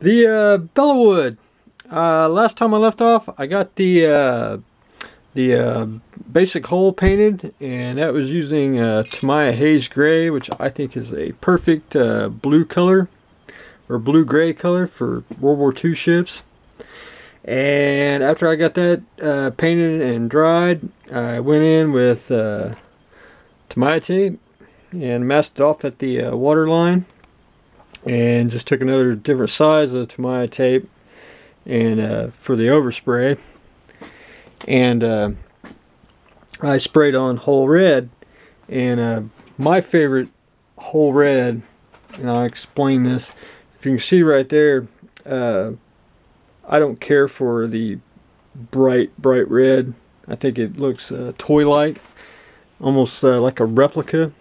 The Bellawood. Last time I left off, I got the basic hull painted, and that was using Tamiya Haze Gray, which I think is a perfect blue color, or blue-gray color for World War II ships. And after I got that painted and dried, I went in with Tamiya tape and masked it off at the waterline, and just took another different size of Tamiya tape and for the overspray, and I sprayed on whole red. And my favorite whole red, and I'll explain this. If you can see right there, I don't care for the bright red. I think it looks toy-like, almost like a replica.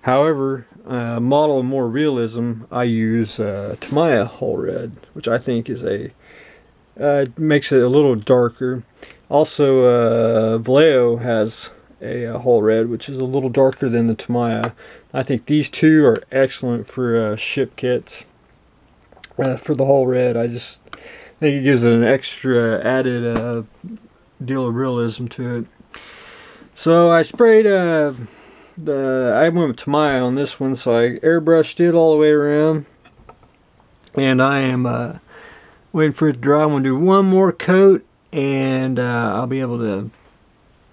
However, model more realism, I use Tamiya whole red, which I think is makes it a little darker. Also, Belleau has a whole red, which is a little darker than the Tamiya. I think these two are excellent for ship kits. For the whole red, I just think it gives it an extra added deal of realism to it. So I sprayed I went with Tamiya on this one, so I airbrushed it all the way around, and I am waiting for it to dry. I'm going to do one more coat, and I'll be able to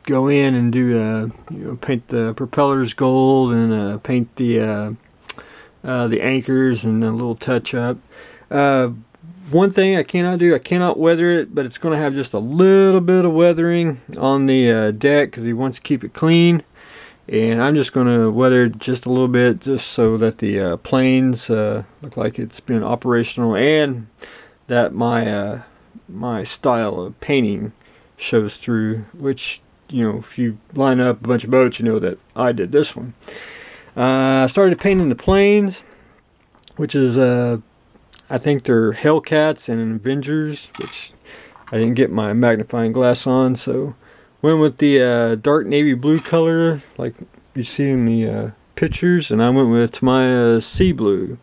go in and do paint the propellers gold, and paint the anchors and a little touch up. One thing I cannot do, I cannot weather it, but it's going to have just a little bit of weathering on the deck because he wants to keep it clean. And I'm just going to weather it just a little bit, just so that the planes look like it's been operational, and that my style of painting shows through. Which, if you line up a bunch of boats, you know that I did this one. I started painting the planes, which is I think they're Hellcats and Avengers, which I didn't get my magnifying glass on, so went with the dark navy blue color like you see in the pictures, and I went with Tamiya sea blue.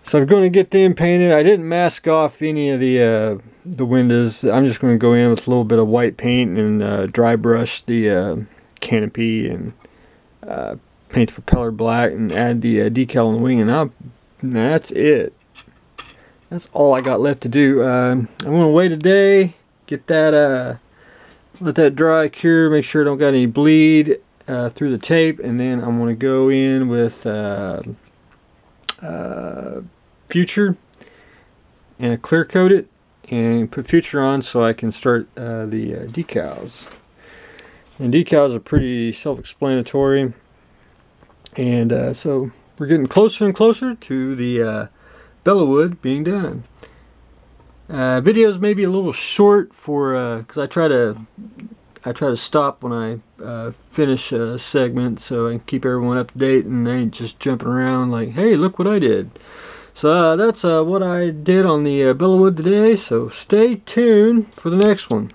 So I'm going to get them painted. I didn't mask off any of the windows. I'm just going to go in with a little bit of white paint and dry brush the canopy, and paint the propeller black, and add the decal on the wing, and that's it. That's all I got left to do. I'm going to wait a day, get that let that dry, cure, make sure I don't got any bleed through the tape, and then I'm going to go in with Future and clear coat it and put Future on so I can start the decals. And decals are pretty self-explanatory, and so we're getting closer and closer to the Bellawood being done. Videos may be a little short for because I try to stop when I finish a segment, so I can keep everyone up to date, and they ain't just jumping around like, hey, look what I did. So that's what I did on the Bellawood today, so stay tuned for the next one.